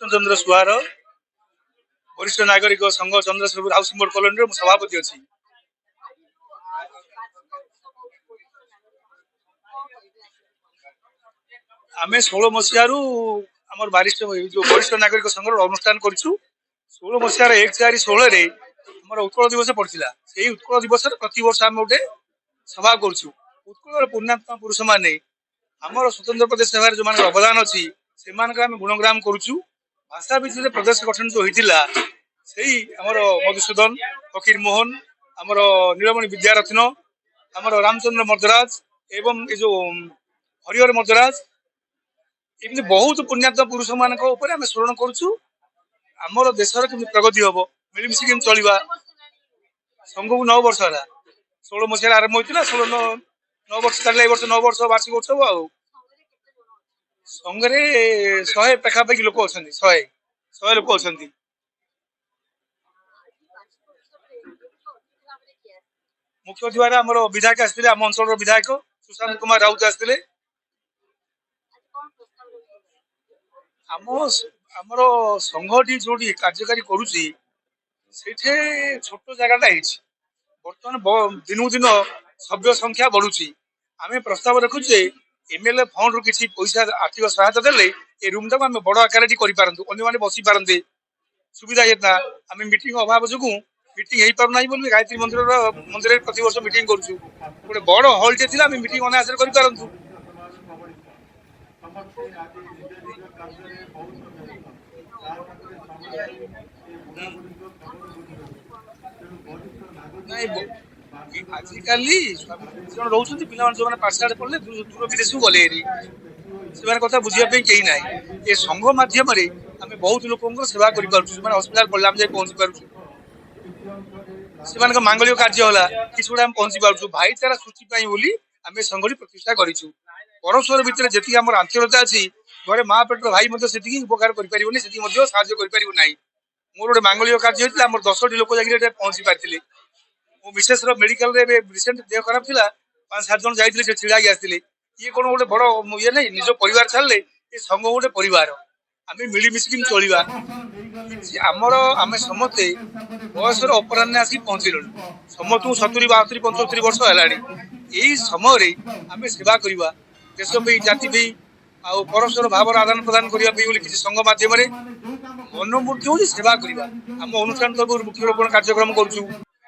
कृष्णचंद्र सुहार वरिष्ठ नागरिक संघ चंद्रशेखर हाउसिंग बोर्ड कॉलोनी रे सभापति अच्छी। आम 16 मसीह आम बारिष्ठ जो वरिष्ठ नागरिक संघ अनुष्ठान करूँ 16 मसीहार 1/4/16 उत्कल दिवस पड़ता से उत्कल दिवस प्रति वर्ष आम गोटे सभा करूँ उत्कल पुण्यात्मा पुरुष मैंने आमर स्वतंत्र प्रदेश सेवा जो अवदान अच्छी से गुणग्राम करुचु भाषा भित्ति प्रदेश गठन जो होता से आमर मधुसूदन फकीर मोहन आमर नीलमणि विद्यारत्न आमर रामचंद्र मर्दराज एवं ये जो हरिहर मर्दराज एमती बहुत पुण्यात्मा पुरुष मान स्मरण करुचु आमर देशर केमती प्रगति हम मिलमिशी केमती चलवा संघ को 9 वर्ष है 16 मसीह आरंभ होता 9 वर्ष चल 9 वर्ष वार्षिक उत्सव आ संघे 100 पाखापाखि लोक अच्छा 100 लोक अच्छा मुख्य द्वारा आम विधायक आसते आम अंचल विधायक सुशांत कुमार राउत आसते आमर संघटी जो कार्यकारी करुच्ची छोट जगह बर्तमान दिन दिन सभ्य संख्या बढ़ुची आम प्रस्ताव रखुचे एमएलए फंड रु किसी पैसा आर्थिक सहायता देले ए रूम टाक आम बड़ आकार कर बसी पारते सुविधा होता आम मीटिंग अभाव जो मीटिंग हो पारना बोली गायत्री मंदिर प्रति वर्ष मीटिंग करुँ गोटे बड़ हल टे आम मीटिंग अनायास करूँ आजिकल रोच पिला जो पाठशाला पढ़ले दूर विदेश को गले से कथा बुझापी कहीं ना ये संघ मध्यम आम बहुत लोक सेवा कर हस्पिटाल पड़े आम जाए पहुंची पार्छ से मांगलिक कार्य है किसी गुड़ा पहुंची पार्छ भाईचारा सृष्टि बोली आम संघ प्रतिष्ठा करूँ परस्पर भितर जी आम आंतरिकता अच्छी घरे माँ पेटर भाई से उपकार कर मोर गोटे मांगलिक कार्य होता है 10टी लोक जाए पहुंची पार्थे मो मिसेस मेडिकल रिसेंट देह खराब था 5-7 जन जाते छिड़ा आसते ये कौन गोटे बड़ ये नहीं निज परिवार छाड़े ये संघ गोटे परिवार आम मिलमिशिकी चलवा आमर आम समस्ते बयस अपराह आसिक पहुँचल समस्त 70-72-75 वर्ष है यही समय आम सेवा करवा देश जाति आ परस्पर भाव आदान प्रदान करने किसी संघ मध्यम मनोमूर्ति हूँ सेवा करवा आम अनुष्ठान सब वृक्षरोपण कार्यक्रम करुँ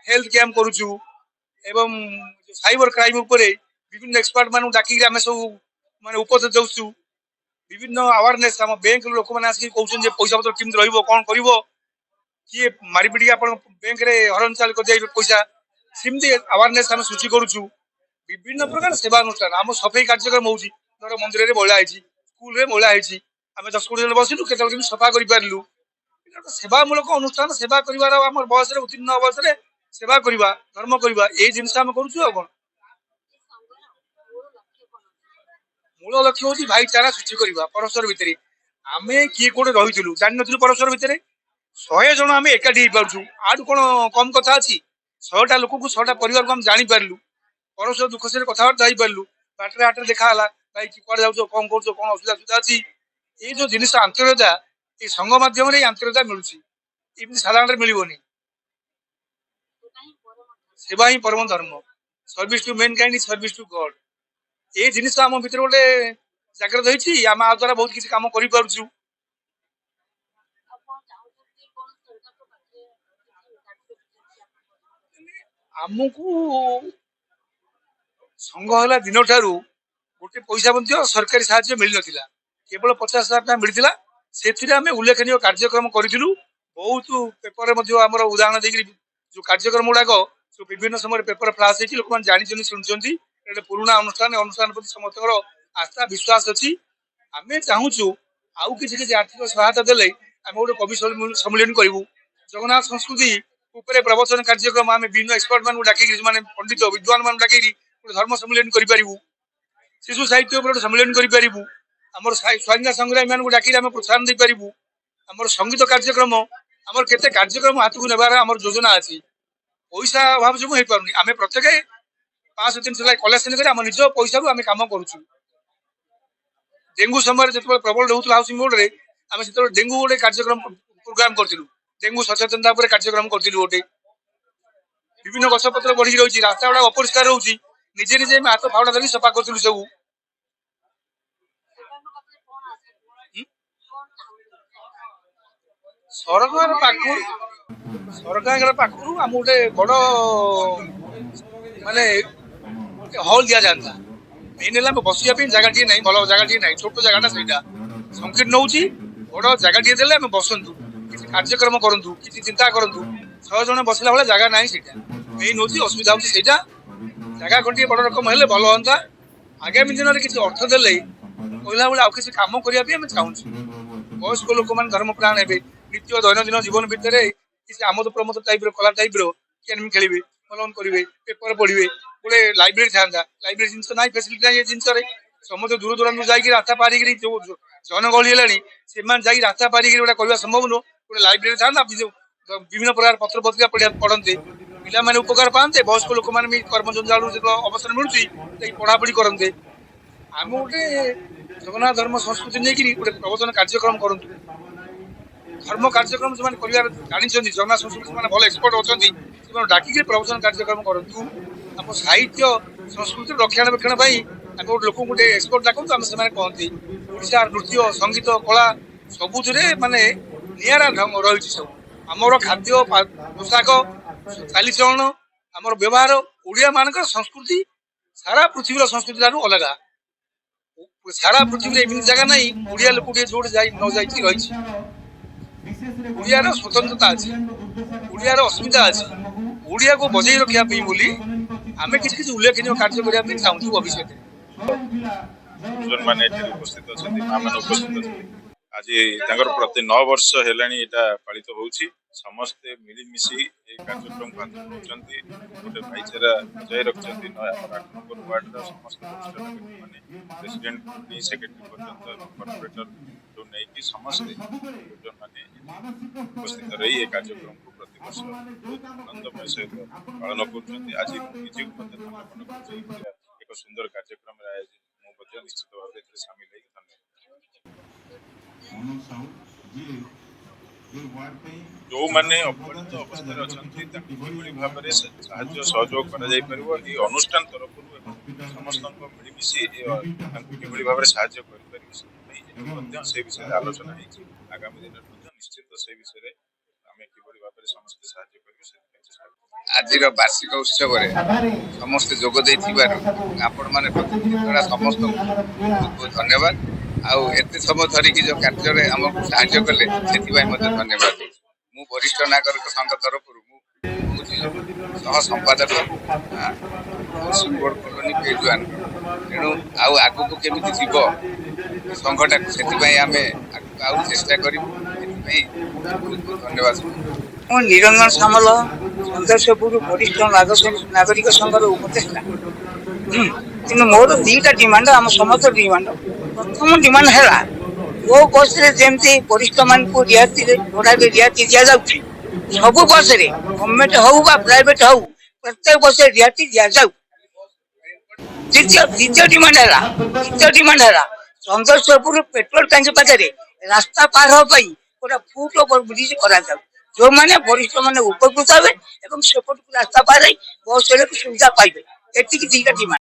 हेल्थ कैंप करुँ एवं साइबर क्राइम विभिन्न एक्सपर्ट मान डाक आम सब माने उपदेश दौचु विभिन्न अवेयरनेस आम बैंक लोक मैंने आसिक कहते पैसा पत्र केमती रौन कर किए मारिपिटी आप बैंक हरण चाल कर पैसा सेमती अवेयरनेस आम सृष्टि करुँ विभिन्न प्रकार सेवा अनुष्ठान आम सफाई कार्यक्रम हो मंदिर में मैला है स्कूल में मैला है आम 10-20 जन बसिलु के सफा कर सेवामूलक अनुष्ठान सेवा कर बयस उत्तीर्ण बयस सेवा करवा धर्म करवा ये जिनस आम करूँ कौन मूल लक्ष्य हूँ भाईचारा सृष्टि करवा परस्पर भितर आम किए कौटे रही जान नु परस्पर भितर 100 जन आम एकाठी हो पार्छु आठ कौन कम कथा अच्छी 100टा लोक को 100टा परिवार को आम जापरू परस्पर दुख से कथबार्ता हो पार्लु बाटर हाट देखा भाई कौन जाऊ कौन कर कौन असुविधा अच्छी ये जो जिन आंतरिकता ये संघ मध्यम आंतरिकता मिलूँ साधारण मिलनी सेवा ही परम धर्म service to mankind service to God ये जिनिस आम भीतर गोटे जागृत होती आम आ द्वारा बहुत किसी काम करूँ आमको संघ है दिन ठारू गोटे पैसा सरकारी साहाय्य मिल ना केवल 50,000 मिलता से उल्लेखनीय कार्यक्रम करूँ बहुत पेपर आम उदाहरण देकर जो कार्यक्रम गुड़ाक जो विभिन्न समय पेपर फ्लाश होती लोक जानी शुणुंट पुराणा अनुष्ठान अनुष्ठान प्रति समस्त आस्था विश्वास अच्छी आम चाहूँ आउ किसी आर्थिक सहायता देले आम गोटे कवि सम्मेलन करूँ जगन्नाथ संस्कृति उपरे प्रवचन कार्यक्रम आम विभिन्न एक्सपर्ट मान डाक पंडित विद्वान मान डाक धर्म सम्मेलन करूँ शिशु साहित्य गोटे सम्मेलन करूँ आम स्वाधीनता संग्रामी मान डाक प्रोत्साहन दे पारू आम संगीत कार्यक्रम आम केते कार्यक्रम हाथ को नेबार आम योजना अच्छी पैसा अभाव जो हो पार आम प्रत्येक 500-300 कलेक्शन कर निज पैसा आम कम करुँ डेंगू समय जो प्रबल रोला हाउसिंग बोर्ड में आम से डेंगू गोटे कार्यक्रम प्रोग्राम करूँ डेंगू सचेतनता कार्यक्रम करूँ गोटे विभिन्न गछपत्र बढ़ी रही रास्ता गुड़ा अपरिष्कार रोचे निजे निजे हाथ फावड़ा धरी सफा करूँ सब सरकार पाखु सरकार पाखु आम गोटे बड़ माने हल दि जाता मेन है बसवाई जगह टी ना भल जगह टी ना छोट जगह सहीटा संकीर्ण हो बड़ जगह टी देले बसतु किसी कार्यक्रम करूँ किसी चिंता करूँ 6 जन बसला भाई जगह ना सीटा मेन हूँ असुविधा हूँ सहीटा जगह खंड बड़ रकम है भल हाँ आगामी दिन में किसी अर्थ देले कहला बेले आउ किसी कम करने चाहूँ वयस्क लोक मैंने धर्म प्राण हे नित्य दैनंदिन जीवन भितर किसी आमोद प्रमोद टाइप कला टाइप गेम खेलेंगे फलन करेंगे पेपर पढ़े गोटे लाइब्रेरी था लाइब्रेरी जिन ना फैसिलिटी ना ये जिन समस्त दूर दूरान जाकि रास्ता पारिक जो जनगहली है रास्ता पारिक गोटे संभव नुह गोटे लाइब्रेरी था विभिन्न प्रकार पत्र पत्रिका पढ़ते पिला उपकार पाते वयस्क लोक मैंने कर्म जंजाल अवसर मिलूँ पढ़ापढ़ी करते आम गोटे जगन्नाथ धर्म संस्कृति नहीं गोटे प्रवचन कार्यक्रम करूँ धर्म कार्यक्रम जो जानते जगन्नाथ संस्कृति मैंने भल एक्सपर्ट अच्छा डाक प्रवचन कार्यक्रम करूँ आम साहित्य संस्कृति रक्षणाबेक्षण गोटे लोक गोटे एक्सपर्ट डाकू आम से कहते ओडिशा नृत्य संगीत कला सबुरे मानने निरा ढंग रही सब आमर खाद्य पोशाक चालीचलन आमर व्यवहार ओडिया मान संस्कृति सारा पृथ्वी संस्कृति अलग सारा पृथ्वी एमती जगह ना ओडिया लोक जो न जा ओडियार स्वतंत्रता अच्छी ओडियार अस्मिता अच्छी ओडिया को बजाई रखापी बोली आम किसी उल्लेखनीय कार्य करने चाहूँ भविष्य उपस्थित अच्छा आज प्रति 9 वर्ष है पालित होउछि समस्ते मिलीमिशी कार्यक्रम गोटे भाईचारा बजाय रखिंट वार्ड समस्त प्रेसिडेंट सेक्रेटरी पर्यटन कॉर्पोरेटर जो नहीं समस्ते मैंने उपस्थित रही ये कार्यक्रम को प्रति वर्ष बहुत आनंदमय सहित पालन कर आज निजे समर्पण कर एक सुंदर कार्यक्रम मुझे निश्चित भाव सामिल है जो मैंने अपहृत अवस्था अच्छा भाव में साहय सहयोग कर अनुष्ठान तरफ समस्त मिलमिशी भाव में साहय कर विषय आलोचना आगामी दिन निश्चित से विषय आम कि भाव में समस्त साहय आज वार्षिक उत्सव समस्त जोग आपण मैंने समस्त बहुत धन्यवाद आउ एत समय धरिकी जो कार्य आमको साहय कले से धन्यवाद मु वरिष्ठ नागरिक संघ तरफ सह संपादक सुबोध कॉलोनी फेज 1 तेणु आउ आगु को केमिति जीव संघटा से आम आउ चेष्टा करूँ धन्यवाद निरंजन सामल सदस्यपुर वरिष्ठ नागरिक संघर उपदेष्टा कि मोर 2टा डिमांड आम समस्त डिमांड प्रथम डिमांड है जो बस जमी वरिष्ठ मान को रियायती भड़ा रियायती दि जाऊँगी सब बस गवर्नमेंट हो प्राइवेट हो प्रत्येक बस रियायती दि जाऊ द्वितीय डिमांड है चंद्रशेखरपुर पेट्रोल टांकी पाखे रास्ता पार होपाई गोटे फुट ओवर ब्रिज करा जो मैंने वरिष्ठ मैंने उपकृत हे सेपट रास्ता पार बस सुविधा पाइबे एति 2टा डिमांड।